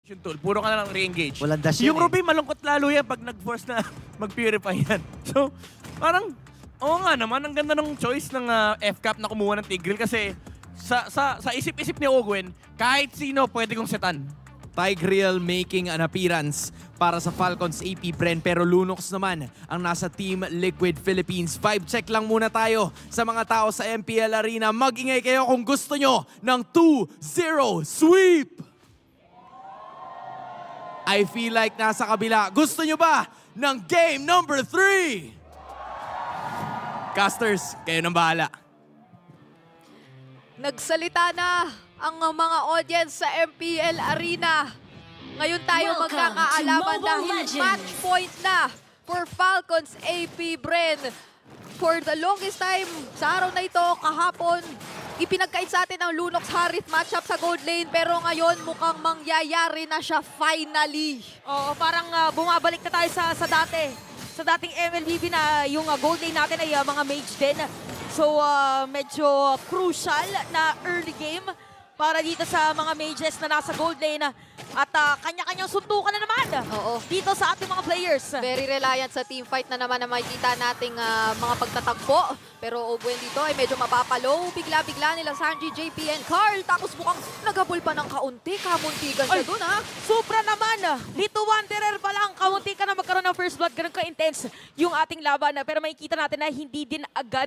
Yung tool, puro ka na lang re-engage. Walang dash Yung yan Ruby, malungkot lalo yan pag nag-force na mag-purify yan. So, parang, oo nga naman, ang ganda ng choice ng F-Cap na kumuha ng Tigreal kasi sa isip-isip ni Ogwen, kahit sino pwede kong setan. Tigreal making an appearance para sa Falcons AP Bren, pero Lunox naman ang nasa Team Liquid Philippines. 5 check lang muna tayo sa mga tao sa MPL Arena. Mag-ingay kayo kung gusto nyo ng 2-0 sweep! I feel like nasa kabila. Gusto nyo ba ng game number 3? Casters, kayo nang bahala. Nagsalita na ang mga audience sa MPL Arena. Ngayon tayo magkakaalaman dahil match point na for Falcons AP Bren. For the longest time, sa araw na ito, kahapon, ipinagkait sa atin ang Lunox Harith matchup sa gold lane, pero ngayon mukhang mangyayari na siya finally. Oo, parang bumabalik na tayo sa dati. Sa dating MLBB na yung gold lane natin ay mga mage din. So medyo crucial na early game para dito sa mga mages na nasa gold lane. At kanya-kanyang suntukan na naman dito sa ating mga players. Very reliant sa team fight na naman na makikita nating mga pagtatagpo. Pero Ogwen dito ay medyo mapapalo. Bigla-bigla nila Sanji, JP, and Carl. Tapos mukhang naghabol pa ng kaunti. Kamuntigan siya dun, ha? Supra naman. Lito Wanderer pa lang. Kaunti ka na magkaroon ng first blood. Ganun ka-intense yung ating laban. Pero makikita natin na hindi din agad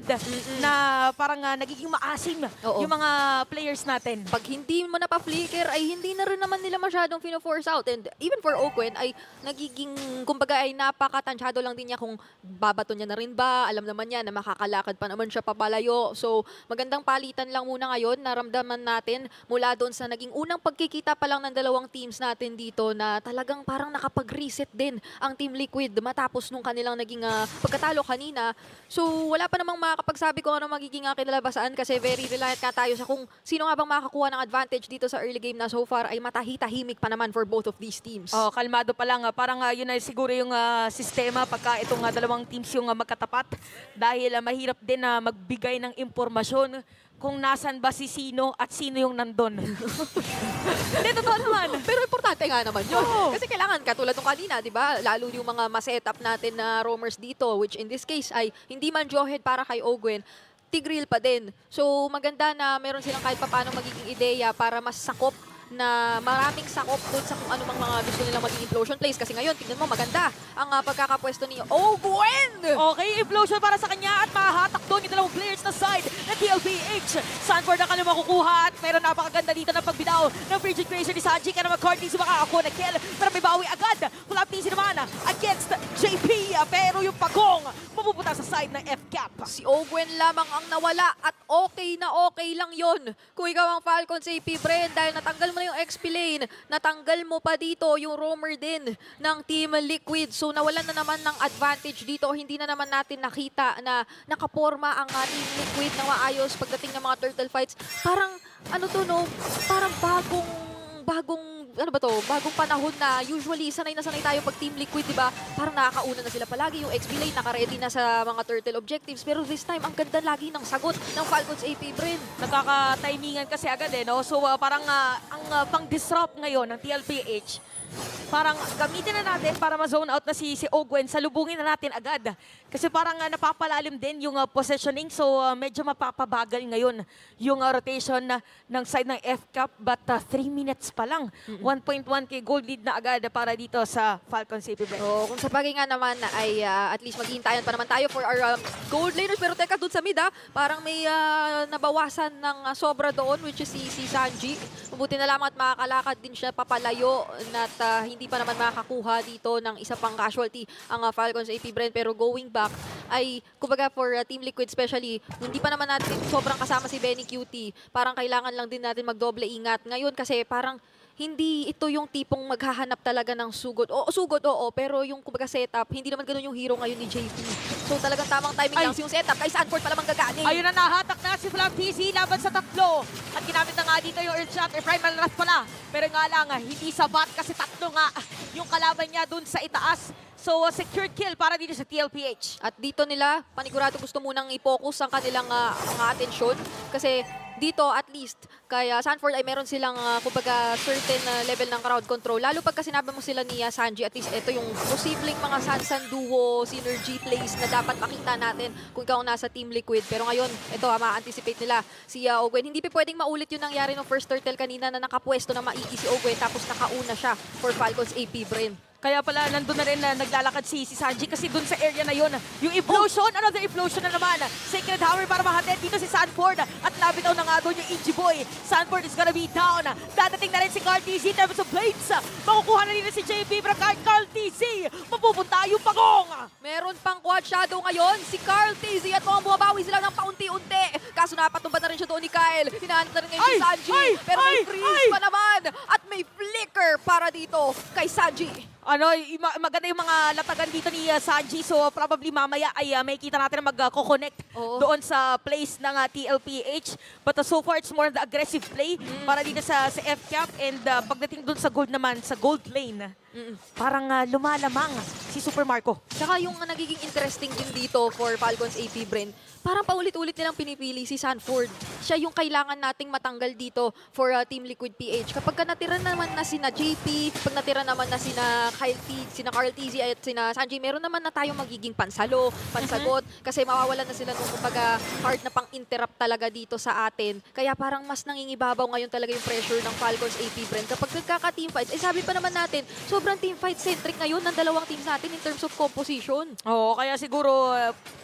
na parang nagiging maasim yung mga players natin. Pag hindi mo na pa-flicker, ay hindi na rin naman nila masyadong fino-force out. And even for Ogwen, ay nagiging, kumbaga ay napakatansyado lang din niya kung babato niya na rin ba. Alam naman niya na makakalakad pa naman siya papalayo. So, magandang palitan lang muna ngayon. Naramdaman natin mula doon sa naging unang pagkikita pa lang ng dalawang teams natin dito na talagang parang nakapag-reset din ang Team Liquid matapos nung kanilang naging pagkatalo kanina. So, wala pa namang makakapagsabi kung ano magiging kinalabasan kasi very reliant ka tayo sa kung sino nga bang makakuha ng advantage dito sa early game na so far ay matahitahimik pa naman for both of these teams. Oh, kalmado pa lang. Parang yun na siguro yung sistema pagka itong dalawang teams yung magkatapat dahil mahirap din na magbigay ng impormasyon kung nasan ba si sino at sino yung nandun. Hindi, totoo naman. Pero importante nga naman yun. Kasi kailangan, katulad nung kanina, di ba? Lalo yung mga ma-setup natin na roamers dito, which in this case ay hindi man Jawhead para kay Ogwen, Tigreal pa din. So maganda na meron silang kahit paano magiging ideya para mas sakop na maraming sakop doon sa kung ano mang mga gusto nilang maging implosion plays. Kasi ngayon, tignan mo, maganda ang pagkakapwesto ni Ogwen! Okay, implosion para sa kanya at mahatak doon yung dalawang players na side na TLPH. Sanford na kanya makukuha at meron napakaganda dito na pagbitaw ng Frigid Creation ni Sanji. Kaya naman Cardinals makakakuha na kill pero may bawi agad. Pull-up PC naman against JP pero yung pagong mapupunta sa side ng F-Cap. Si Ogwen lamang ang nawala at okay na okay lang yon. Kung ikaw ang Falcons AP Bren dahil natanggal mo na yung XP lane, natanggal mo pa dito yung roamer din ng Team Liquid. So nawalan na naman ng advantage dito. Hindi na naman natin nakita na nakaporma ang Team Liquid na maayos pagdating ng mga turtle fights. Parang ano to no? Parang bagong panahon na usually sanay na sanay tayo pag Team Liquid, di ba? Parang nakakauna na sila palagi. Yung XP lane naka-ready na sa mga turtle objectives. Pero this time, ang ganda lagi ng sagot ng Falcons AP Bren. Nagkaka-timingan kasi agad no? So parang ang pang-disrupt ngayon ng TLPH, parang gamitin na natin para ma-zone out na si Ogwen. Salubungin na natin agad. Kasi parang napapalalim din yung positioning. So medyo mapapabagal ngayon yung rotation ng side ng F-Cap. But 3 minutes pa lang. 1.1k gold lead na agad para dito sa Falcons AP Bren. So kung sa bagay nga naman ay at least maghihintayan pa naman tayo for our gold laners. Pero teka, doon sa mid parang may nabawasan ng sobra doon which is si Sanji. Mabuti na lamang at makakalakad din siya papalayo at hindi pa naman makakuha dito ng isa pang casualty ang Falcons AP Bren. Pero going back ay, kumbaga for Team Liquid especially, hindi pa naman natin sobrang kasama si Benny Cutie. Parang kailangan lang din natin magdoble ingat. Ngayon kasi parang hindi ito yung tipong maghahanap talaga ng sugod. Sugod, pero yung kumbaga setup, hindi naman ganun yung hero ngayon ni JP. So talagang tamang timing lang yung setup. Kay Sanford pala manggagaling. Ayun na, nahatak na si Flam TC laban sa tatlo. At ginamit na nga dito yung Earthshot, Primal Wrath pala. Pero nga lang, hindi sabat kasi tatlo nga yung kalaban niya dun sa itaas. So, secured kill para dito sa TLPH. At dito nila, panigurado gusto munang i-focus ang kanilang atensyon. Kasi dito at least, kaya Sanford ay meron silang kumbaga certain level ng crowd control. Lalo pagka sinabi mo sila ni Sanji, at least ito yung posibleng mga Sansan duo, synergy plays na dapat makita natin kung ikaw nasa Team Liquid. Pero ngayon, ito ma-anticipate nila si Ogwen. Hindi pa pwedeng maulit yung nangyari ng first turtle kanina na nakapwesto na maigi si Ogwen tapos nakauna siya for Falcons AP Brain. Kaya pala nandun na rin na naglalakad si Sanji kasi dun sa area na yun, yung implosion, another implosion na naman. Sacred Hammer para mahatid dito si Sanford at nabitaw na nga doon yung Inji Boy. Sanford is gonna be down. Dadating na rin si Carl TZ, terms of Blades. Makukuha na rin si JP, pero Carl TZ, mapupunta yung pagong. Meron pang quad shadow ngayon, si Carl TZ at mukhang bumabawi sila ng paunti-unti. Kaso napatumba na rin siya doon ni Kyle. Hinahanap na rin ngayon si Sanji. Pero may freeze pa naman at may flicker para dito kay Sanji. Maganda yung mga latagan dito ni Sanji. So probably mamaya ay may kita natin na mag-connect doon sa place ng TLPH. But so far it's more the aggressive play para dito sa FCAP. And pagdating doon sa gold naman, sa gold lane, parang lumalamang si Super Marco. Tsaka yung nagiging interesting din dito for Falcons AP Brain, parang paulit-ulit nilang pinipili si Sanford. Siya yung kailangan nating matanggal dito for Team Liquid PH. Kapag natira naman na sina JP, pag natira naman na sina Carl TZ at sina Sanji, meron naman na tayong magiging pansalo, pansagot, kasi mawawalan na sila nung kumbaga hard na pang-interrupt talaga dito sa atin. Kaya parang mas nangingibabaw ngayon talaga yung pressure ng Falcons AP Brain. Kapag nagkaka-team fights, sabi pa naman natin, sobrang team fight-centric ngayon ng dalawang teams natin in terms of composition. Oo, kaya siguro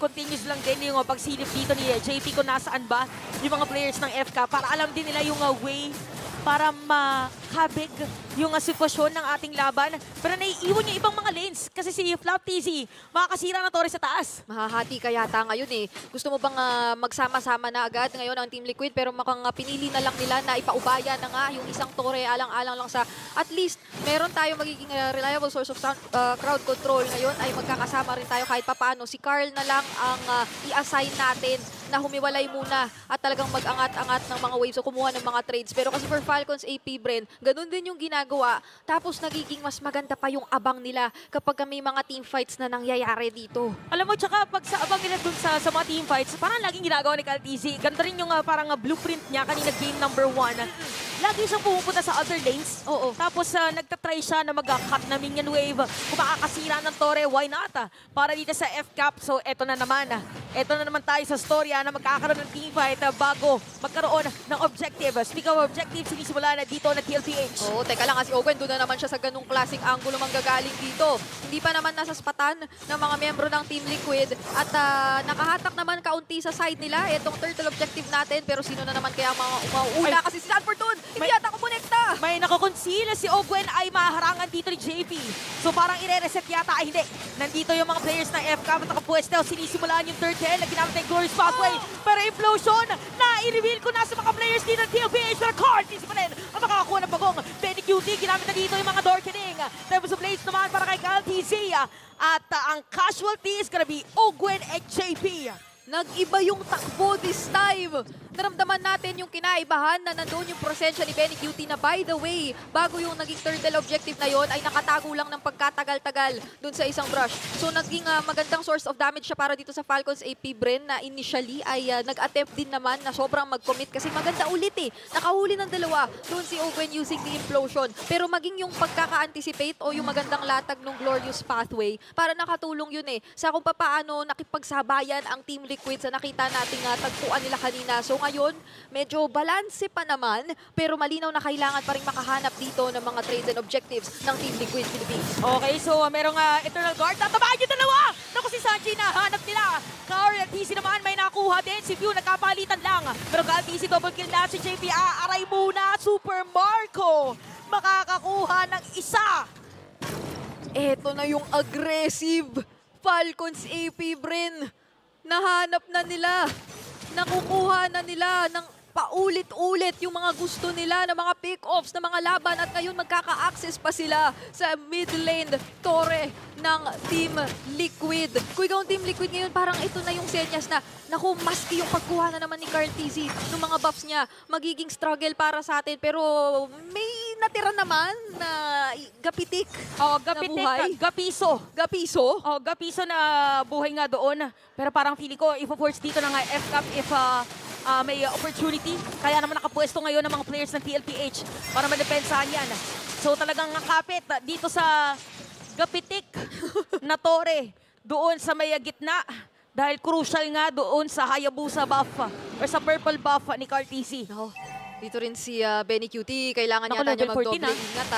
continuous lang din yung pagsilip dito ni JP kung nasaan ba yung mga players ng FK para alam din nila yung way para makabig yung sitwasyon ng ating laban. Pero naiiwan yung ibang mga lanes kasi si Flap TZ makakasira ng torre sa taas. Mahahati ka yata ngayon eh. Gusto mo bang magsama-sama na agad ngayon ang Team Liquid pero makang pinili na lang nila na ipaubaya na nga yung isang torre alang-alang lang sa at least meron tayo magiging reliable source of crowd control ngayon ay magkakasama rin tayo kahit papaano. Si Carl na lang ang i-assign natin na humiwalay muna at talagang mag-angat-angat ng mga waves o kumuha ng mga trades. Pero kasi for Falcons AP Brain, ganun din yung ginagawa. Tapos nagiging mas maganda pa yung abang nila kapag may mga team fights na nangyayari dito. Alam mo, tsaka pag sa abang nila dun sa mga team fights, parang laging ginagawa ni Carl TZ. Ganito rin yung parang blueprint niya kanina game number 1. Lagi siyang pumupunta sa other lanes. Oo. Tapos nagtatry siya na mag-cut na minion wave. Kung makakasira ng torre, why not? Para dito sa FCAP. So eto na naman. Eto na naman tayo sa storya na magkakaroon ng teamfight bago magkaroon ng objective. Speaking of objective, sinisimula na dito na TLPH. Oo, teka lang kasi Owen, doon na naman siya sa ganung klaseng angulo manggagaling dito. Hindi pa naman nasa spatan ng mga miyembro ng Team Liquid at nakahatak naman kaunti sa side nila. Itong turtle objective natin, pero sino na naman kaya mga umauuna kasi si Sanford doon. Hindi yata kumonekta. May nakakonceal si Ogwen ay maharangan dito ni JP. So parang ire-reset yata. Ay hindi. Nandito yung mga players ng FK at nakapwesto. Sinisimulaan yung turtle na ginamit ng Glorious Pathway. Pero implosion na i-reveal ko na sa mga players dito ng TLPH. Pero Card pa rin ang makakakuha ng bagong. Penny QT ginamit na dito yung mga Dorkening. Terms of Blades naman para kay Kyle TZ. At ang casualty is gonna be Ogwen at JP. Nag-iba yung takbo this time. Naramdaman natin yung kinaibahan na nandun yung presensya ni Benny QT na by the way, bago yung naging turtle objective na yon ay nakatago lang ng pagkatagal-tagal dun sa isang brush. So naging magandang source of damage siya para dito sa Falcons AP Brain na initially ay nag-attempt din naman na sobrang mag-commit kasi maganda ulit eh. Nakahuli ng dalawa doon si Ogwen using the implosion. Pero maging yung pagkaka-anticipate o yung magandang latag ng Glorious Pathway para nakatulong yun eh sa kung paano nakipagsabayan ang Team Liquid sa nakita nating tagpuan nila kanina. So ngayon, medyo balanse pa naman, pero malinaw na kailangan pa rin makahanap dito ng mga trades and objectives ng Team Liquid Philippines. Okay, so merong Eternal Guard. Tatabaan yung dalawa! Naku, si Sanji na hanap nila. Carl at TC naman may nakuha din. Si View nagkapalitan lang. Pero Carl TC double kill na si JP. Aaray muna. Super Marco makakakuha ng isa. Eto na yung aggressive Falcons AP Brain. Nahanap na nila. Nakukuha na nila ng paulit-ulit yung mga gusto nila ng mga pick-offs ng mga laban at ngayon magkaka-access pa sila sa mid lane torre ng Team Liquid. Kung ikaw ang Team Liquid ngayon, parang ito na yung senyas na naku, maski yung pagkuha na naman ni Carl TZ ng mga buffs niya, magiging struggle para sa atin. Pero may natira naman na gapitik Oh, na buhay. gapiso. Gapiso? Oh, gapiso na buhay nga doon. Pero parang feeling ko, if-force dito ng FCAP if may opportunity. Kaya naman nakapwesto ngayon ng mga players ng TLPH para madepensahan yan. So talagang kapit dito sa gapitik na tore doon sa may gitna. Dahil crucial nga doon sa Hayabusa buff or sa purple buff ni Cartesi. No. Dito rin si Benny Cutie, kailangan Naku, yata niya level 14 magdoble ingat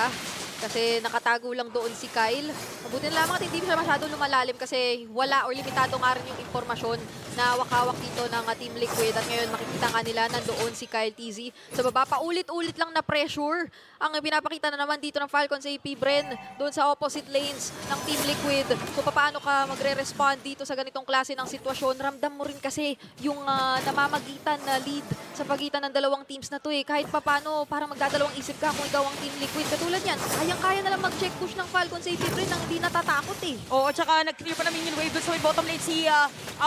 kasi nakatago lang doon si Kyle. Mabuti na lamang at hindi siya masyado lumalalim kasi wala or limitado nga rin yung impormasyon na hawak-hawak dito ng Team Liquid. At ngayon makikita nga nila nandoon si Kyle TZ. Sa baba, paulit-ulit lang na pressure ang pinapakita na naman dito ng Falcons AP Bren doon sa opposite lanes ng Team Liquid. So paano ka magre-respond dito sa ganitong klase ng sitwasyon? Ramdam mo rin kasi yung namamagitan na lead sa pagitan ng dalawang teams na to eh. Kahit paano, parang magdadalawang isip ka kung ikaw ang Team Liquid. Katulad yan, kayang-kaya na lang mag-check push ng Falcons AP Bren nang hindi natatakot eh. Oo, tsaka nag-clear pa namin yung wave doon sa may bottom lane si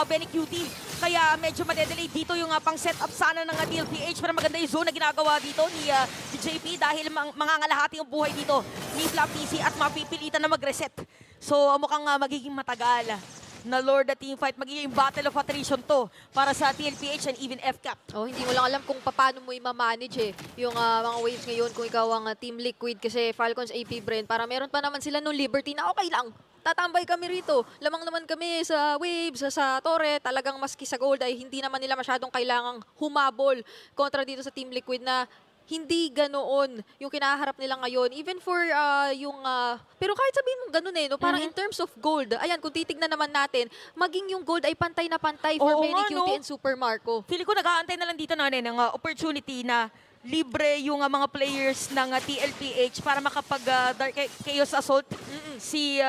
Benny Cutie. Kaya medyo madedelay dito yung pang setup sana ng TLPH. Pero maganda yung zone na ginagawa dito ni JP dahil mangangalahati yung buhay dito ni Flapisi at mapipilitan na mag-reset. So mukhang magiging matagal na Lord na teamfight. Magiging battle of attrition to para sa TLPH and even FCAP. Oh, hindi mo lang alam kung paano mo i-manage yung mga waves ngayon kung ikaw ang Team Liquid kasi Falcons AP Bren. Para meron pa naman sila nung Liberty na okay lang. Tatambay kami rito. Lamang naman kami sa waves, sa torre. Talagang maski sa gold ay hindi naman nila masyadong kailangang humabol kontra dito sa Team Liquid na hindi ganoon yung kinaharap nila ngayon. Even for pero kahit sabihin mong ganoon no? Parang in terms of gold, ayan, kung titignan naman natin, maging yung gold ay pantay na pantay for Benny Cutie and Super Marco. Feeling ko nag-aantay na lang dito ng opportunity na libre yung mga players ng TLPH para makapag-Dark Chaos Assault si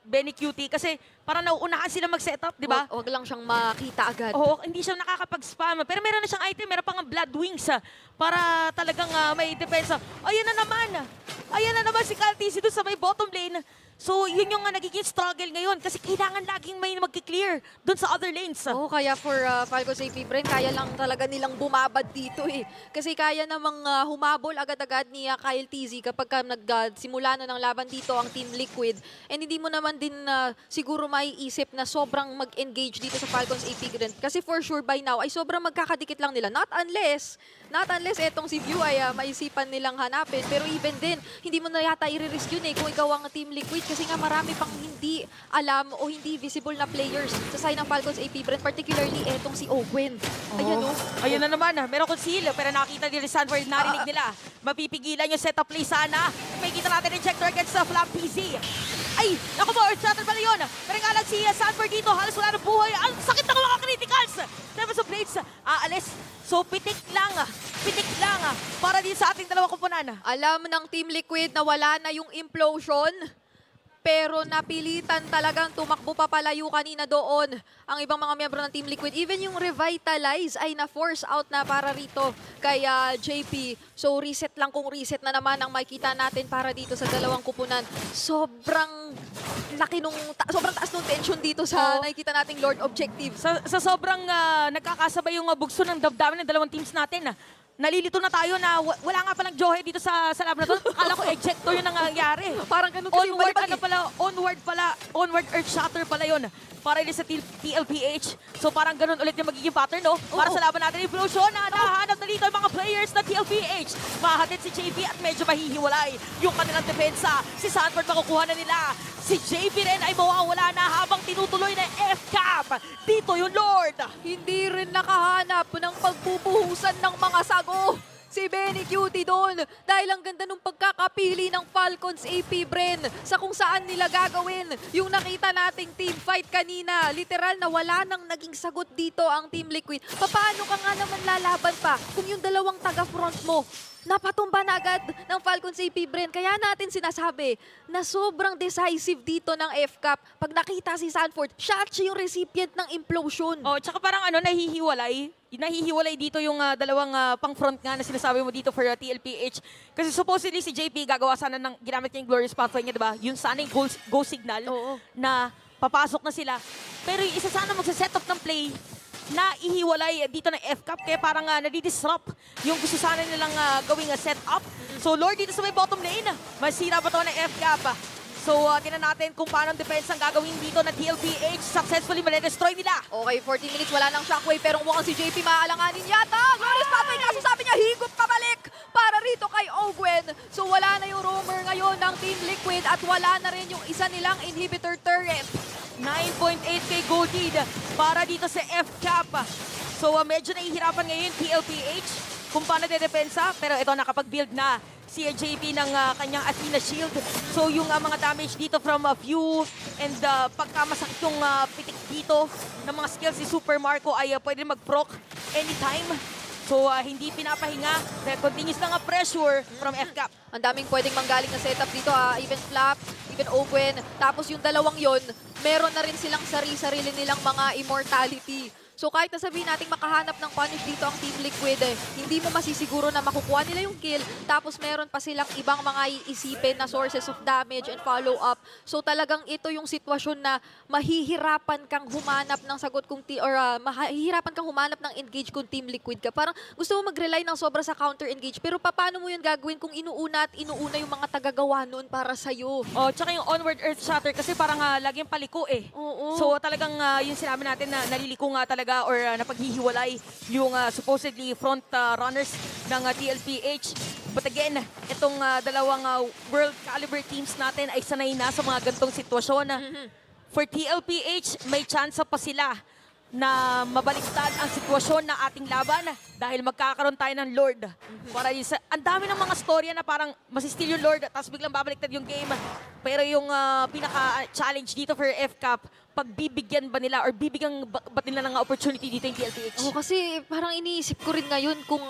Benny Cutie. Kasi parang nauunahan sila mag-setup, di ba? Huwag lang siyang makita agad. Oo, hindi siya nakakapag-spam. Pero meron na siyang item, meron pang Blood Wings para talagang may depensa. Ayan na naman! Ayan na naman si Cartesi doon sa may bottom lane. So, yun yung nagiging struggle ngayon kasi kailangan laging may mag-clear doon sa other lanes. Oo, kaya for Falcons AP Bren, kaya lang talaga nilang bumabad dito eh. Kasi kaya namang humabol agad-agad ni Kyle TZ kapag nagsimula na ng laban dito ang Team Liquid. And hindi mo naman din siguro maiisip na sobrang mag-engage dito sa Falcons AP Bren. Kasi for sure by now ay sobrang magkakadikit lang nila. Not unless etong si View ay maisipan nilang hanapin. Pero even then, hindi mo na yata i-risk yun eh kung ikaw ang Team Liquid. Kasi nga marami pang hindi alam o hindi visible na players sa side ng Falcons AP Bren, particularly etong si Owen. Ayan o. Ayan na naman, meron conceal, pero nakita nila Sanford, narinig nila. Mapipigilan yung setup play sana. May kita natin injector against sa Flap PC. Ay, naku mo, Earthshatter pala yun. Pero nga lang si Sanford dito, halos wala ng buhay. Ang sakit ng mga criticals. Seven of Blades, aalis. So pitik lang para din sa ating dalawang kumpunan. Alam ng Team Liquid na wala na yung implosion. Pero napilitan talagang tumakbo papalayo kanina doon ang ibang mga miyembro ng Team Liquid. Even yung Revitalize ay na-force out na para rito kay JP. So reset lang kung reset na naman ang makikita natin para dito sa dalawang kupunan. Sobrang taas nung tension dito sa nakikita nating Lord Objective. Sa sobrang nagkakasabay yung bugso ng damdamin ng dalawang teams natin. Nalilito na tayo na wala nga palang Johe dito sa lab na to. Akala ko ejector yung nangyayari. Parang ganun kasi yung onward Earthshatter pala yun. Para rin sa TLPH. So parang ganun ulit yung magiging pattern, no? Para sa laban natin, Implosion na nahanap na dito yung mga players na TLPH. Mahatid si JP at medyo mahihiwalay yung kanilang depensa. Si Sanford makukuha na nila. Si JP rin ay mawawala na habang tinutuloy na FCAP. Dito yung Lord. Hindi rin nakahanap ng pagbubuhusan ng mga sago si Benny Cutie doon dahil ang ganda ng pagkakapili ng Falcons AP Bren sa kung saan nila gagawin yung nakita nating team fight kanina. Literal na wala nang naging sagot dito ang Team Liquid. Paano ka nga naman lalaban pa kung yung dalawang taga-front mo napatumba na agad ng Falcons AP Bren. Kaya natin sinasabi na sobrang decisive dito ng FCAP. Pag nakita si Sanford, siya yung recipient ng implosion. Oh, tsaka parang nahihiwalay. Nahihiwalay dito yung dalawang pang-front nga na sinasabi mo dito for TLPH. Kasi supposedly si JP gagawa sana ng ginamit niya yung Glorious Pathway niya, diba? Yung sana yung go signal na papasok na sila. Pero yung isa sana magsa-setup ng play na ihiwalay dito ng FCAP kaya parang nadidisrupt yung gusto sana nilang gawing setup. So Lord dito sa may bottom lane, masira ba ito ng FCAP? So, tingnan natin kung paano ang depensa ang gagawin dito na TLPH. Successfully mali-destroy nila. Okay, 14 minutes, wala nang shockwave, pero mukhang si JP maaalanganin yata. Glorious Pathway, kaso sabi niya, higop pabalik para rito kay Ogwen. So wala na yung roamer ngayon ng Team Liquid at wala na rin yung isa nilang inhibitor turret. 9.8k gold lead para dito sa FCAP. So, medyo nahihirapan ngayon TLPH kung paano dedepensa. Pero ito, nakapag-build na si JP ng kanyang Athena Shield. So, yung mga damage dito from View and pagkamasakit yung pitik dito ng mga skills ni Super Marco ay pwede mag-proc anytime. So, hindi pinapahinga. Dahil continuous lang ang pressure from FCAP. Ang daming pwedeng manggaling na setup dito, even Flap, even Ogwen. Tapos yung dalawang yon, meron na rin silang sarili nilang mga immortality. So kahit na sabihin natin makahanap ng punish dito ang Team Liquid, hindi mo masisiguro na makukuha nila yung kill. Tapos meron pa silang ibang mga iisipin na sources of damage and follow-up. So talagang ito yung sitwasyon na mahihirapan kang humanap ng sagot mahihirapan kang humanap ng engage kung Team Liquid ka. Parang gusto mo mag-rely ng sobra sa counter-engage. Pero paano mo yun gagawin kung inuuna at inuuna yung mga tagagawa noon para sa'yo? Oh, tsaka yung onward earth shatter kasi parang laging paliko eh. Oo. So talagang yung sinabi natin na naliliko nga talaga or napaghihiwalay yung supposedly front runners ng TLPH. But again, itong dalawang world caliber teams natin ay sanay na sa mga gantong sitwasyon. For TLPH, may chance pa sila na mabaliktad ang sitwasyon ng ating laban dahil magkakaroon tayo ng Lord. Para ang dami ng mga storya na parang masistil yung Lord tapos biglang babaliktad yung game. Pero yung pinaka-challenge dito for FCAP, pagbibigyan ba nila or bibigyan ba nila ng opportunity dito yung TLPH? Oo, kasi parang iniisip ko rin ngayon kung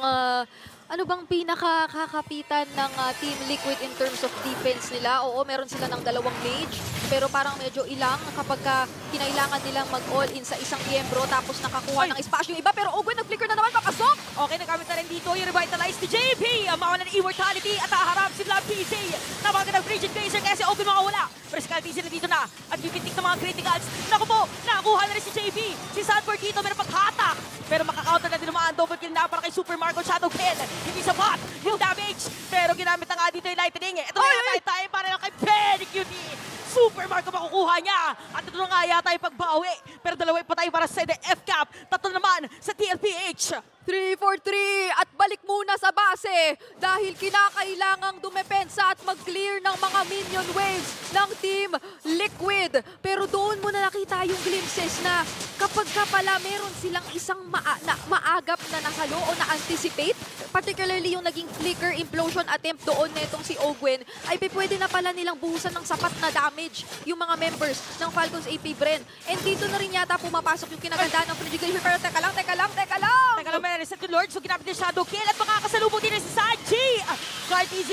ano bang pinakakakapitan ng Team Liquid in terms of defense nila. Oo, meron sila ng dalawang mage, pero parang medyo ilang kapag kinailangan nilang mag-all-in sa isang miyembro tapos nakakuha ng espasyo yung iba. Pero Ogwen, nag-flicker na naman, papasok! Okay, nagamit na rin dito yung revitalize ni JP. Mawala ng immortality at haharap si Vlad PC. Nabaga ng Frigid Glacier kasi Ogwen makawala. Pero si Kyle TZ na dito na at bibitik ng mga criticals. Naku po, nakakuha na rin si JP. Si Sanford dito, meron paghatak. Pero makaka-counter na din naman ang double kill na para kay Super Marco Shadow Kill. Hindi sapat yung damage. Pero ginamit na nga dito yung lightning. Ito na yata yung time para lang kay Penny Cutie. Super Marco makukuha niya. At ito na nga yata yung pagbawi. Pero dalawa pa tayo para sa FCAP. Tatlo naman sa TLPH. 3-4-3 at balik muna sa base dahil kinakailangang dumepensa at mag-clear ng mga minion waves ng Team Liquid. Pero doon mo na nakita yung glimpses na kapag ka pala meron silang isang maagap na nasalo o na-anticipate, particularly yung naging flicker implosion attempt doon netong si Ogwen, ay pwede na pala nilang buhusan ng sapat na damage yung mga members ng Falcons AP Bren. And dito na rin yata pumapasok yung kinagandaan ng Frigid Glacier. Pero teka lang! Teka lang, may reset yung Lord. So ginamit yung Shadow Kill at makakasalubong din si Sanji. Kyle TZ,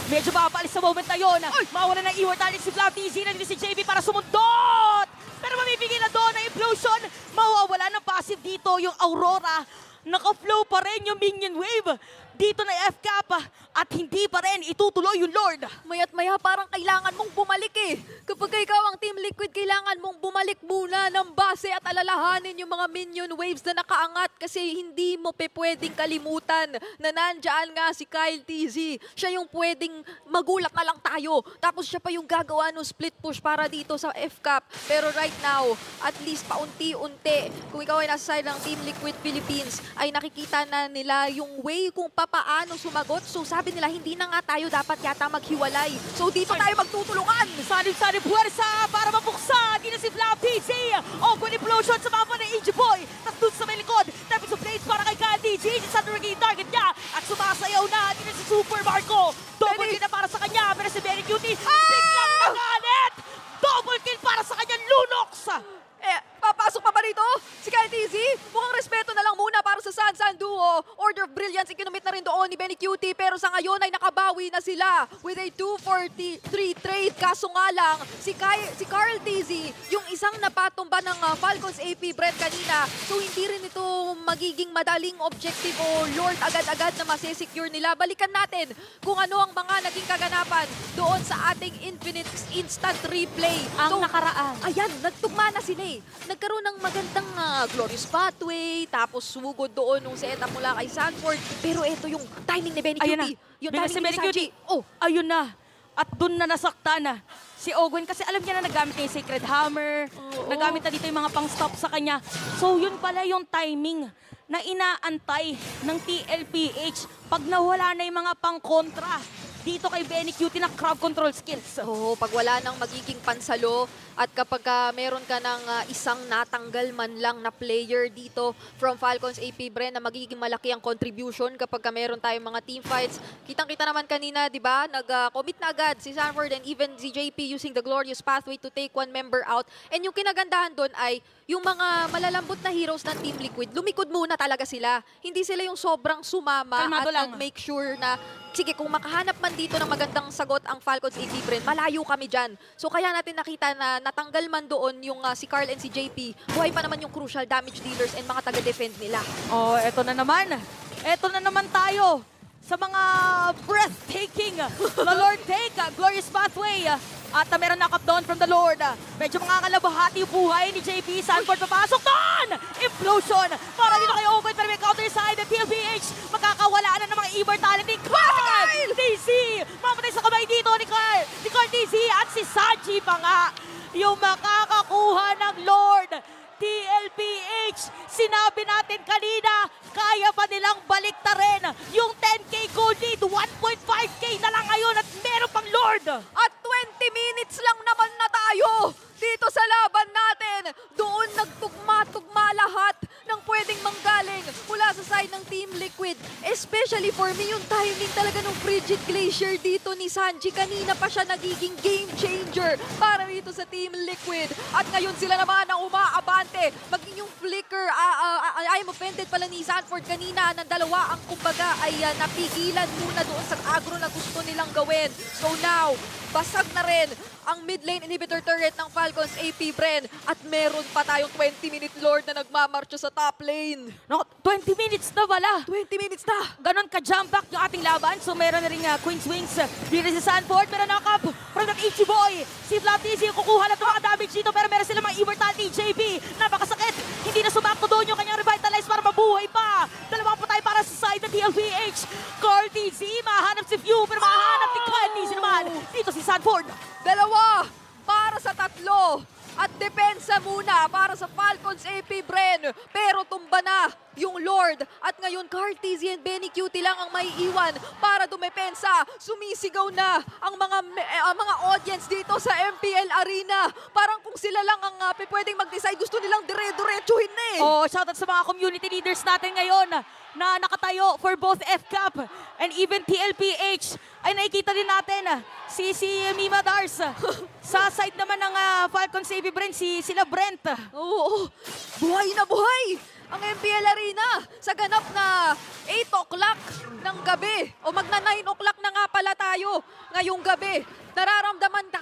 medyo babaalis sa moment na yun. Mawala ng immortality si Vlad TZ. Nandito si JP para sumundot. Pero mamibigay na doon na implosion. Mawawala ng passive dito yung Aurora. Naka-flow pa rin yung minion wave dito na FCAP at hindi pa rin itutuloy yung Lord. Maya't maya parang kailangan mong bumalik eh. Kapag ikaw ang Team Liquid, kailangan mong bumalik muna ng base at alalahanin yung mga minion waves na nakaangat kasi hindi mo pwedeng kalimutan na nandyan nga si Kyle TZ. Siya yung pwedeng magulat na lang tayo. Tapos siya pa yung gagawa ng split push para dito sa FCAP. Pero right now, at least paunti-unti, kung ikaw ay nasa side ng Team Liquid Philippines, ay nakikita na nila yung way kung paano sumagot. So sabi nila, hindi na nga tayo dapat yata maghiwalay. So dito tayo magtutulungan. Sari puwersa para mapuksa. Di na si Vlad PC. Ogwen implosion sa mapa ng AJ Boy. Tapos dun sa may likod. Tapos sa plates para kay Kyle TZ. Sa naging target niya. At sumasayaw na. Di na si Super Marco. Double kill na para sa kanya. Pero si Benny Cutie, biglang nagalit. Double kill para sa kanya. Lunox. Papasok pa ba rito? Si Kyle TZ? Mukhang respeto na lang muna para sa San Duo. Order of Brilliance, ikinumit na rin doon ni Benny Cutie. Pero sa ngayon ay nakabawi na sila with a 243 trade. Kaso nga lang, si Carl TZ, yung isang napatumba ng Falcons AP Brent kanina. So hindi rin ito magiging madaling objective o Lord agad-agad na masesecure nila. Balikan natin kung ano ang mga naging kaganapan doon sa ating Infinite Instant Replay. Ang nakaraan. Ayan, nagtugma na sila eh. Nagkaroon ng magandang Glorious Pathway, tapos sumugod doon nung setup mula kay Sanford. Pero ito yung timing ni Benny Ayun Cutie. Yung Bigla timing si ni Benny Sanji. Cutie. Oh, Ayun na. At dun na nasaktan si Ogwen kasi alam niya na nagamit niya yung Sacred Hammer, nagamit na dito yung mga pang-stop sa kanya. So yun pala yung timing na inaantay ng TLPH pag nawala na yung mga pang-kontra dito kay Benny Cutie na crowd control skills. Oo, pag wala nang magiging pansalo at kapag meron ka ng isang natanggal man lang na player dito from Falcons AP Bren na magiging malaki ang contribution kapag meron tayong mga team fights. Kitang-kita naman kanina, di ba? Nag-commit na agad si Sanford and even si JP using the glorious pathway to take one member out. And yung kinagandahan doon ay yung mga malalambot na heroes ng Team Liquid, lumikod muna talaga sila. Hindi sila yung sobrang sumama Kalmado at lang. nag-make sure na sige, kung makahanap man dito ng magandang sagot ang Falcons AP Bren, malayo kami dyan. So kaya natin nakita na natanggal man doon yung si Carl and si JP, buhay pa naman yung crucial damage dealers and mga taga-defend nila. Oh, eto na naman. Eto na naman tayo sa mga breathtaking The Lord Take, Glorious Pathway. At meron nakap doon from the Lord. Medyo makakalabahati yung buhay ni JP. Sanford papasok doon! Implosion! Para dito kay Owen, pero may counter side. TLPH, makakawala na ng mga immortality. Kyle! DC! Mamatay sa kamay dito ni Kyle DC at si Sanji pa nga yung makakakuha ng Lord. TLPH, sinabi natin kanina, kaya pa nilang baliktarin yung 10k gold lead, 1.5k na lang ngayon at meron pang Lord. At 20 minutes lang naman na tayo dito sa laban natin. Doon nagtugma-tugma lahat ng pwedeng manggaling mula sa side ng Team Liquid. Especially for me, yung timing talaga ng Frigid Glacier dito ni Sanji. Kanina pa siya nagiging game changer para dito sa Team Liquid. At ngayon sila naman ang umaabante. Maging yung flicker, I'm offended pala ni Sanford kanina ng dalawa ang kumbaga ay napigilan muna doon sa agro na gusto nilang gawin. So now, basag na rin ang mid lane inhibitor turret ng Falcons AP Bren at meron pa tayong 20-minute Lord na nagmamarcha sa top lane. No, 20 minutes na pala. 20 minutes na! Ganon ka-jump back yung ating laban. So meron na rin Queen's Wings. Dito si Sanford, pero knock-up from that Ichi Boy. Si Flaptizi yung kukuha na ito mga damage dito, pero meron silang mga immortality. JP, napakasakit. Hindi na sumakto doon yung kanyang revitalize para mabuhay pa. Dalawang patay para sa side ng TLPH. Carl TZ, mahanap si Few, pero mahanap ni Kyle TZ naman. Dito si Sanford. Dalawa para sa tatlo. At depensa muna para sa Falcons AP Bren. Pero tumba na yung Lord. At ngayon, Cartesia and Benny Cutie lang ang may iwan para dumepensa. Sumisigaw na ang mga audience dito sa MPL Arena. Parang kung sila lang ang pwedeng mag-decide, gusto nilang dire-diretsuhin na eh. Oh, shoutout sa mga community leaders natin ngayon na nakatayo for both FCAP and even TLPH. Ay nakikita din natin si Mima Dars. Sa side naman ng Falcons AP Brent, sila Brent. Oo, buhay na buhay ang MPL Arena sa ganap na 8 o'clock ng gabi. O magna 9 o'clock na nga pala tayo ngayong gabi. Nararamdaman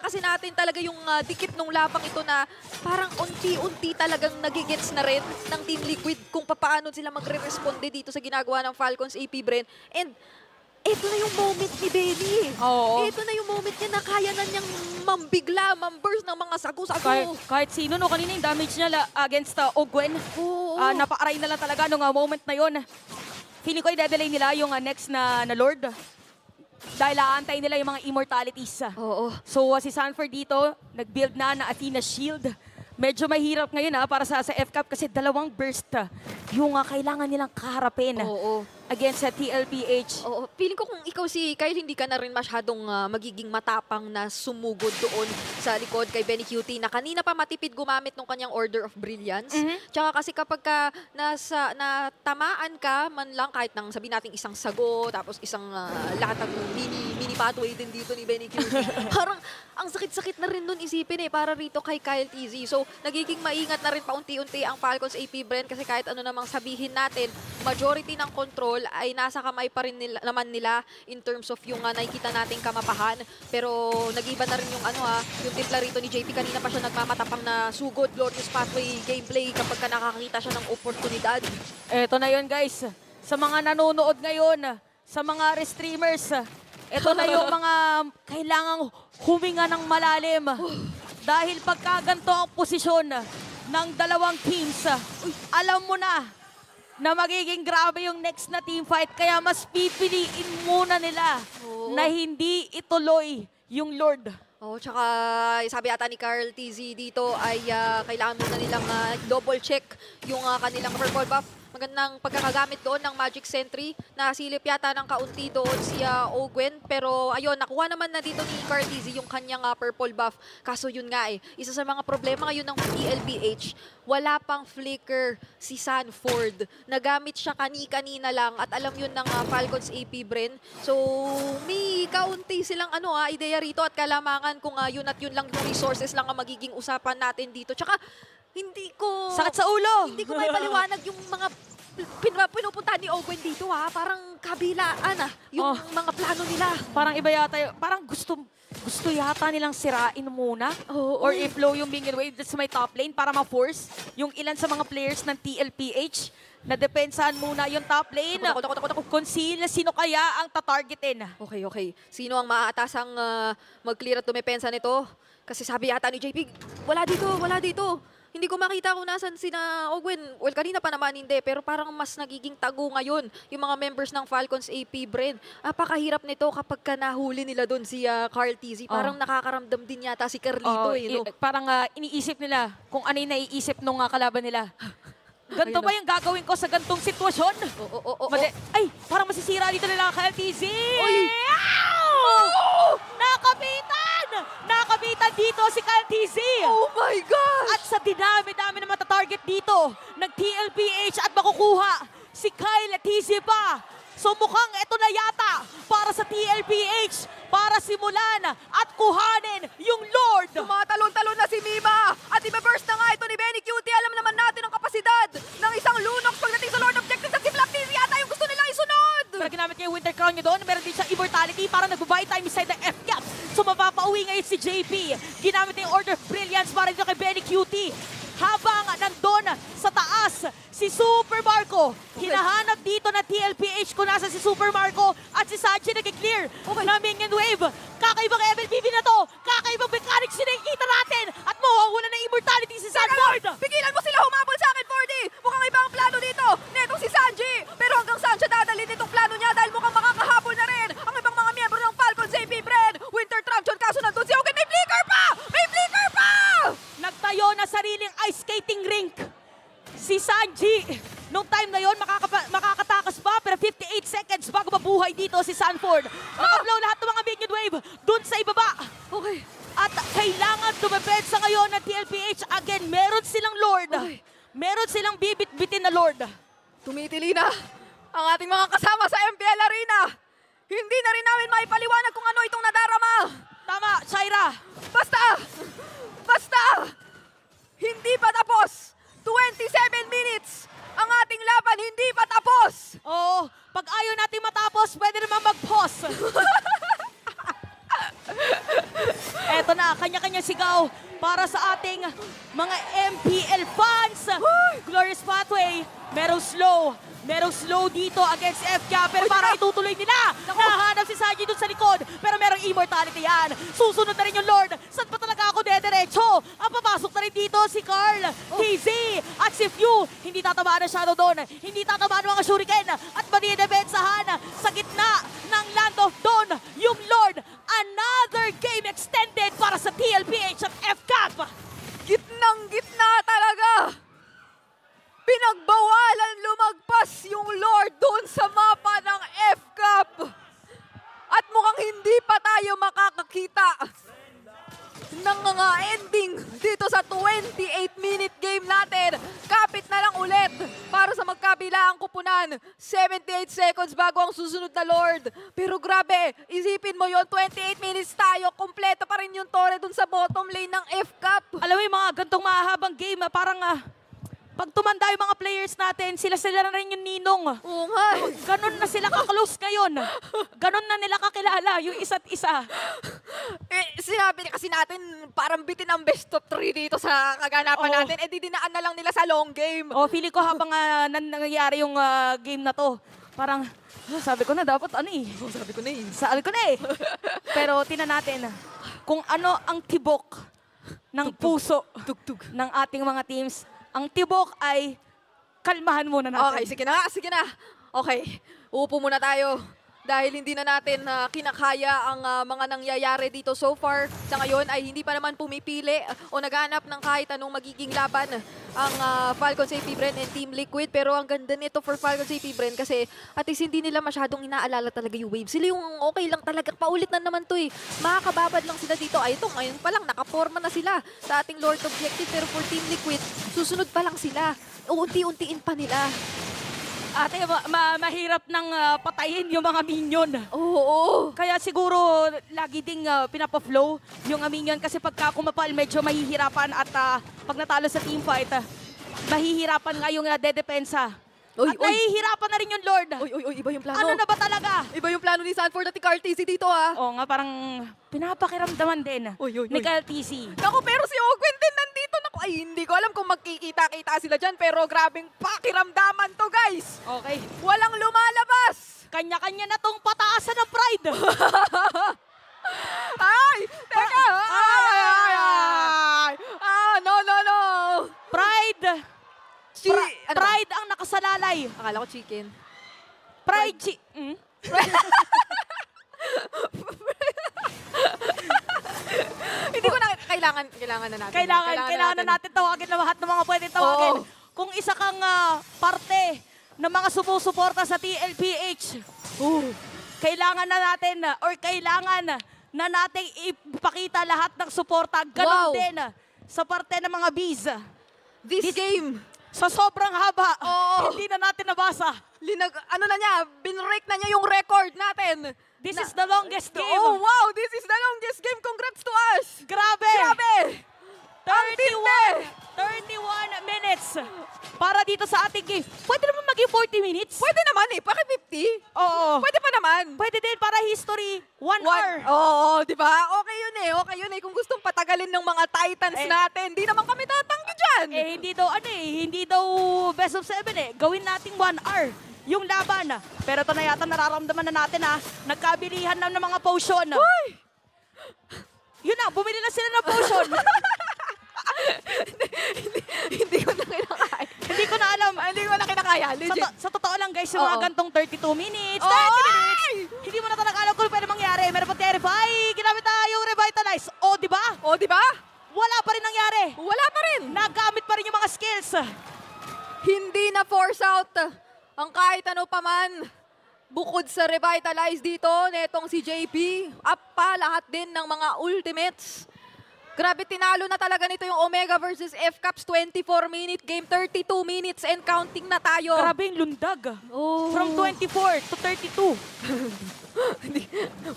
kasi natin talaga yung dikit ng labang ito na parang unti-unti talagang nagigets na rin ng Team Liquid kung paano sila magre-responde dito sa ginagawa ng Falcons AP Bren. And ito na yung moment ni Benny. Oo. Ito na yung moment niya na kaya na niyang mambigla, mamburst ng mga sago-sago. Kahit sino, no, kanina yung damage niya against Ogwen. Oo. Napaaray na lang talaga nung moment na yon. Feeling ko i-delay nila yung next na Lord. Dahil aantay nila yung mga immortalities. Oo. So si Sanford dito, nag-build na Athena Shield. Medyo mahirap ngayon para sa FCAP kasi dalawang burst yung kailangan nilang kaharapin against sa TLPH. Oo. Feeling ko kung ikaw si Kyle, hindi ka na rin masyadong magiging matapang na sumugod doon sa likod kay Benny Cutie na kanina pa matipid gumamit ng kanyang Order of Brilliance. Tsaka kasi kapag natamaan ka man lang kahit nang sabihin natin isang sago tapos isang latag mini pathway din dito ni Benny Cutie. Parang ang sakit-sakit na rin nun isipin para rito kay Kyle TZ. So nagiging maingat na rin paunti-unti ang Falcons AP Bren kasi kahit ano namang sabihin natin, majority ng control ay nasa kamay pa rin naman nila in terms of yung nakikita nating kamapahan. Pero nag-iba na rin yung yung timpla rito ni JP. Kanina pa siya nagmamatapang na sugod, glorious pathway gameplay kapag nakakakita siya ng oportunidad. Eto na yun guys. Sa mga nanonood ngayon, sa mga restreamers, eto na yung mga kailangang huminga ng malalim. Dahil pagka ganito ang posisyon ng dalawang teams, alam mo na na magiging grabe yung next na team fight. Kaya mas pipiliin muna nila Oo. na hindi ituloy yung Lord. Oh, tsaka sabi ata ni Carl TZ dito ay kailangan muna nilang double check yung kanilang purple buff. Magandang pagkakagamit doon ng Magic Sentry. Nasilip yata ng kaunti doon si Ogwen. Pero ayun, nakuha naman na dito ni Carl TZ yung kanyang purple buff. Kaso yun nga isa sa mga problema ngayon ng TLPH, wala pang flicker si Sanford. Nagamit siya kani-kanina lang at alam yun ng Falcons AP Bren. So may kaunti silang ideya rito at kalamangan kung yun at yun lang yung resources lang ang magiging usapan natin dito. Tsaka hindi ko... Sakit sa ulo! Hindi ko may paliwanag yung mga pinupuntahan ni Ogwen dito Parang kabilaan yung mga plano nila. Parang iba yata, parang gusto yata nilang sirain muna. Or i-flow yung Minion Wave sa may top lane para ma-force yung ilan sa mga players ng TLPH na depensahan muna yung top lane. Kung sino kaya ang tatargetin. Okay. Sino ang maaatasang mag-clear at dumepensa nito? Kasi sabi yata ni JP, wala dito. Hindi ko makita kung nasan sina Ogwen. Well, kanina pa naman hindi, pero parang mas nagiging tago ngayon yung mga members ng Falcons AP Bren. Napakahirap nito kapag nahuli nila doon si Carl TZ. Parang nakakaramdam din yata si Carlito. Parang iniisip nila kung ano yung naiisip nung kalaban nila. Ganito ba yung gagawin ko sa gantong sitwasyon? Ay, parang masisira dito nila Carl TZ! Nakabitan dito si Carl TZ! Oh my gosh! At sa dinami-dami na matatarget dito ng TLPH at makukuha si Kyle TZ pa. So mukhang ito na yata para sa TLPH para simulan at kuhanin yung Lord. Tumatalon-talon na si Mima at ibe-burst na nga ito ni Benny QT. Alam naman natin ang kapasidad ng isang Lunox pagdating sa Lord Objectives at si Black TV yata yung gusto nilang isunod. Pero ginamit niya yung Winter Crown niya doon. Meron din siya Immortality para nag-buy time beside the F-Gap. So mapapauwi ngayon si JP. Ginamit niya yung Order of Brilliance para dito kay Benny QT. Habang nandun sa taas si Super Marco. Hinahanap dito na TLPH kung nasa si Super Marco at si Sanji nag-clear na Minion Wave. Kakaibang MLBB na to. Kakaibang mechanics yung nakikita natin. At mawawala ng immortality si Sanford. Pigilan mo sila humabol sa akin, 4D. Mukhang iba ang plano dito. Netong si Sanji. Pero hanggang saan siya dadalhin itong plano niya dahil mukhang makakahabol na rin ang ibang mga miyembro ng Falcons AP Bren. Winter Traction kaso nandun si Ogwen. May flicker pa! May flicker pa! Nagtayo na sariling ice skating rink si Sanji. Nung time na yon makakatakas pa pero 58 seconds bago mabuhay dito si Sanford. Nakablow lahat ng mga Minion Wave dun sa ibaba. Okay. At kailangan dumepensa ngayon ng TLPH. Again, meron silang Lord. Meron silang bibit-bitin na Lord. Tumitili na ang ating mga kasama sa MPL Arena. Hindi na rin namin maipaliwanag kung ano itong nadarama. Tama, Shaira. Basta, hindi pa tapos. 27 minutes. Ang ating laban hindi pa tapos. Oo, pag ayaw natin matapos, pwede naman mag-pause. Eto na, kanya-kanya sigaw para sa ating mga MPL fans. Glorious Pathway, merong slow dito against FK, pero parang itutuloy nila. Nahanap si Sanji dun sa likod, pero merong immortality yan. Susunod na rin yung Lord. Saan pa talaga ako dederecho? Ang papasok na rin dito si Carl, TZ, at si Few. Hindi tatamaan ng Shadow Dawn, hindi tatamaan ng mga Shuriken, at manidepensahan sa gitna ng Land of Dawn, yung Lord. Another game extended para sa TLPH at FCAP. Gitnang-gitna talaga. Pinagbawalan lumagpas yung Lord doon sa mapa ng FCAP. At mukhang hindi pa tayo makakakita ng mga ending dito sa 28-minute game natin. Kapit na lang ulit para sa magkabilaang kupunan. 78 seconds bago ang susunod na Lord. Pero grabe, isipin mo yon 28 minutes tayo. Kompleto pa rin yung Torre dun sa bottom lane ng FCAP. Alam mo yung mga gantong mahahabang game, parang pag tumanda yung mga players natin, sila na rin yung ninong. Oo nga. Ganon na sila ka-close ngayon. Ganon na nila kakilala yung isa't isa. Sinabi kasi natin parang bitin ang best of 3 dito sa kaganapan natin. Dinaan na lang nila sa long game. Feeling ko habang nangyayari yung game na to, parang sabi ko na dapat Sabi ko na Pero tinan natin kung ano ang tibok ng puso ng ating mga teams. Ang tibok ay kalmahan muna natin. Okay, sige na, sige na. Okay, uupo muna tayo. Dahil hindi na natin kinakaya ang mga nangyayari dito so far. Sa ngayon ay hindi pa naman pumipili o naghanap ng kahit anong magiging laban ang Falcons AP Bren and Team Liquid. Pero ang ganda nito for Falcons AP Bren kasi at least hindi nila masyadong inaalala talaga yung wave. Sila yung okay lang talaga. Paulit na naman to eh. Makakababad lang sila dito. Ay ito, ngayon pa lang nakaporma na sila sa ating Lord Objective. Pero for Team Liquid, susunod pa lang sila. Unti-untiin pa nila. Ate, mahirap nang patayin yung mga minion. Oo. Kaya siguro lagi ding pinapa-flow yung minion kasi pagka kumapal medyo mahihirapan at pag natalo sa teamfight, mahihirapan nga yung dedepensa. Oy, At nahihirapan na rin yung Lord. Oy, iba yung plano. Ano na ba talaga? Iba yung plano ni Sanford at ni Carl TC dito Oo nga, parang pinapakiramdaman din Oy, ni Kyle TC. Naku, pero si Ogwen din nandito. Naku, ay, hindi ko alam kung magkikita-kita sila dyan, pero grabeng pakiramdaman to, guys. Okay. Walang lumalabas. Kanya-kanya na tong pataasan ng pride. Ay, teka. No. Pride. Ano ba? Pride ang nakasalalay. Akala ko chicken. Hindi ko na, kailangan na natin. Kailangan na natin tawagin na lahat ng mga pwedeng tawagin. Oo. Kung isa kang parte ng mga sumusuporta sa TLPH, kailangan na nating ipakita lahat ng suporta. Ganon Wow. din sa parte ng mga bees. This game, Sa sobrang haba, Oo. hindi na natin nabasa. binrek na niya yung record natin. This is the longest game. Oh, wow, this is the longest game. Congrats to us. Grabe! Grabe. Ang tindi. 31 minutes para dito sa ating game. Pwede naman maging 40 minutes. Pwede naman eh, paki 50. Oo. Pwede pa naman. Pwede din para history, 1 hour. Oo, di ba? Okay yun eh. Kung gustong patagalin ng mga Titans natin, di naman kami tatanggi dyan. Hindi daw best of 7 Gawin nating 1 hour yung laban. Pero ito na yata nararamdaman na natin nagkabilihan na ng mga potion. Uy! Yun na, bumili na sila ng potion. Hindi ko na kinakaya. Hindi ko na alam. Hindi ko na kinakaya, legit. Sa totoo lang guys, yung mga Oo. gantong 32 minutes, 30 Oy! minutes, hindi mo na talaga alam kung pwede mangyari. Meron pa Terrify, ginamit na yung Revitalize. O, di ba? O, di ba? Wala pa rin nangyari. Wala pa rin. Nagamit pa rin yung mga skills. Hindi na force out ang kahit ano paman. Bukod sa Revitalize dito, netong si JP, up pa lahat din ng mga ultimates. Grabe, tinalo na talaga nito yung Omega versus FCAPS 24-minute game, 32 minutes and counting na tayo. Grabe yung lundag. Oh. From 24 to 32.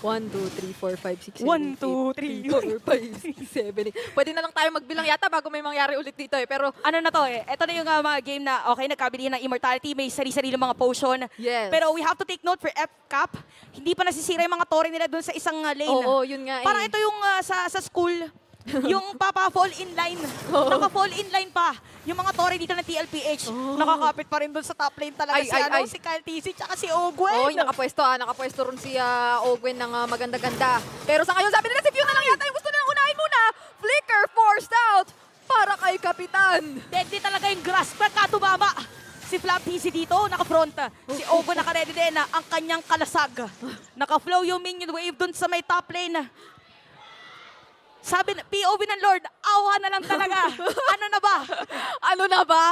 1, 2, 3, 4, 5, 6, 7, 1, 2, 3, 4, 5, 6, 7, 8. Pwede na lang tayo magbilang yata bago may mangyari ulit dito pero Ano na to Ito na yung mga game na okay, nagkabilihan ng Immortality, may sarili-sarili mga potion. Yes. Pero we have to take note for FCAP, hindi pa nasisira yung mga tore nila doon sa isang lane. Oo, yun nga Parang ito yung sa school, yung papa-fall in line. Naka-fall in line pa. Yung mga tore dito ng TLPH. Nakakapit pa rin doon sa top lane talaga si Kyle TC tsaka si Ogwen. Oy, nakapwesto rin si Ogwen ng maganda-ganda. Pero sa ngayon, sabi nila si Few na lang yata yung gusto nilang unahin muna. Flicker forced out para kay Kapitan. Deadly talaga yung grass. Pagka tumama, si Flap TC dito, naka-front. Si Ogwen naka-ready din ang kanyang kalasag. Naka-flow yung minion wave doon sa may top lane. Sabi, POV ng Lord, awa na lang talaga. Ano na ba?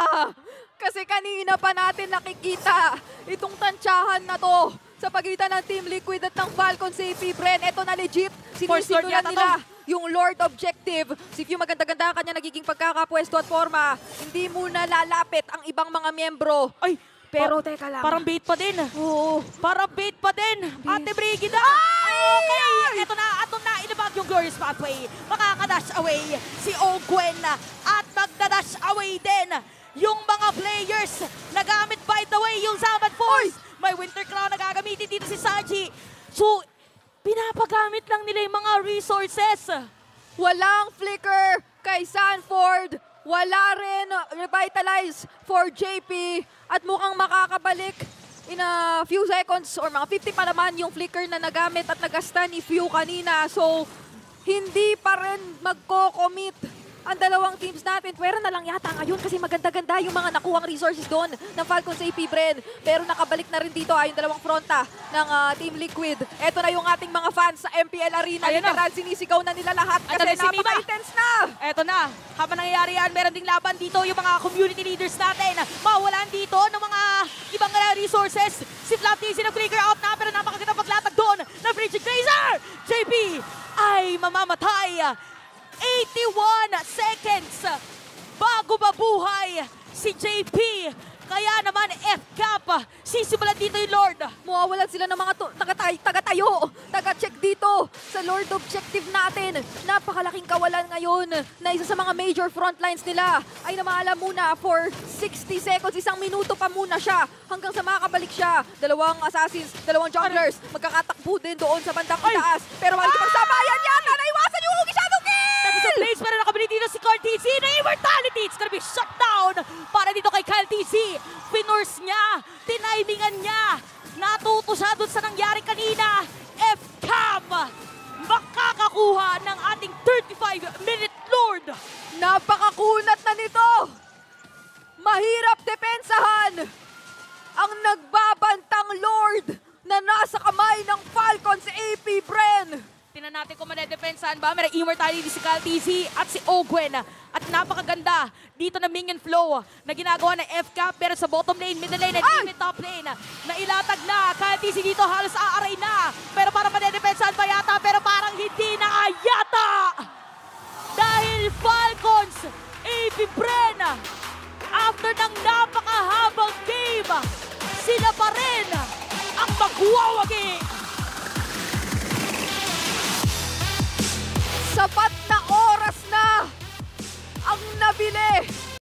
Kasi kanina pa natin nakikita itong tansyahan na to sa pagitan ng Team Liquid at ng Falcons AP Bren. Ito na legit, Force Lord sinisigulan yata nila yung Lord Objective. Si Few maganda-ganda ang kanya nagiging pagkakapwesto at forma. Hindi muna lalapit ang ibang mga miyembro. Ay, Pero teka lang. parang bait pa din. Oo. Parang bait pa din. Ate Brigida. Okay, ito na, ilabag yung Glorious Pathway. Makakadash away si Ogwen at magdadash away din yung mga players. Nagamit by the way yung Zaman Force. May Winter Crown na gagamitin dito si Sanji. So, pinapagamit lang nila yung mga resources. Walang flicker kay Sanford. Wala rin revitalize for JP. At mukhang makakabalik in a few seconds or mga 50 pa naman yung flicker na nagamit at nagasta ni Few kanina. So, hindi pa rin magko-commit ang dalawang teams natin. Pwera na lang yata ngayon kasi maganda-ganda yung mga nakuhang resources doon ng Falcons AP Bren. Pero nakabalik na rin dito yung dalawang fronta ng Team Liquid. Ito na yung ating mga fans sa MPL Arena. Ayan na. Literal, sinisigaw na nila lahat Ito kasi na si Mida. napaka-intense na. Eto na, habang nangyayari yan, meron ding laban dito yung mga community leaders natin. Mawalan dito ng mga ibang resources. Si Flatty, nag-flicker out na pero napakaganda paglatag doon ng Frigid Grazer. JP ay mamamatay. 81 seconds bago mabuhay si JP. Kaya naman F-Cap, sisimulan dito yung Lord. Mawawalan sila ng mga taga-tayo, taga-check dito sa Lord Objective natin. Napakalaking kawalan ngayon na isa sa mga major frontlines nila ay namala muna for 60 seconds. Isang minuto pa muna siya hanggang sa makakabalik siya. Dalawang assassins, dalawang junglers, magkakatakbo din doon sa bandang itaas. Pero makikipagsabayan yata, naiwasan yung Hugi Shadow Kill! Tapos sa place, pero nakabili dito si Carl TZ na Immortality. It's gonna be shut down para dito kay Kyle TZ. Pinurse niya, tinimingan niya. Natuto siya dun sa nangyari kanina. F-Cap makakakuha ng ating 35-minute Lord. Napakakunat na nito! Mahirap depensahan ang nagbabantang Lord na nasa kamay ng Falcons AP Bren. Tingnan natin kung madedepensahan ba. May Immortality si Kyle TZ at si Ogwen. At napakaganda dito na minion flow na ginagawa ng F-Cap pero sa bottom lane, middle lane, at even top lane. Nailatag na. Kyle TZ dito halos aaray na. Pero para madedepensahan pa yata pero parang hindi na yata. Dahil Falcons, AP Bren, after ng napakahabang game, sila pa rin ang magwawagi. Sapat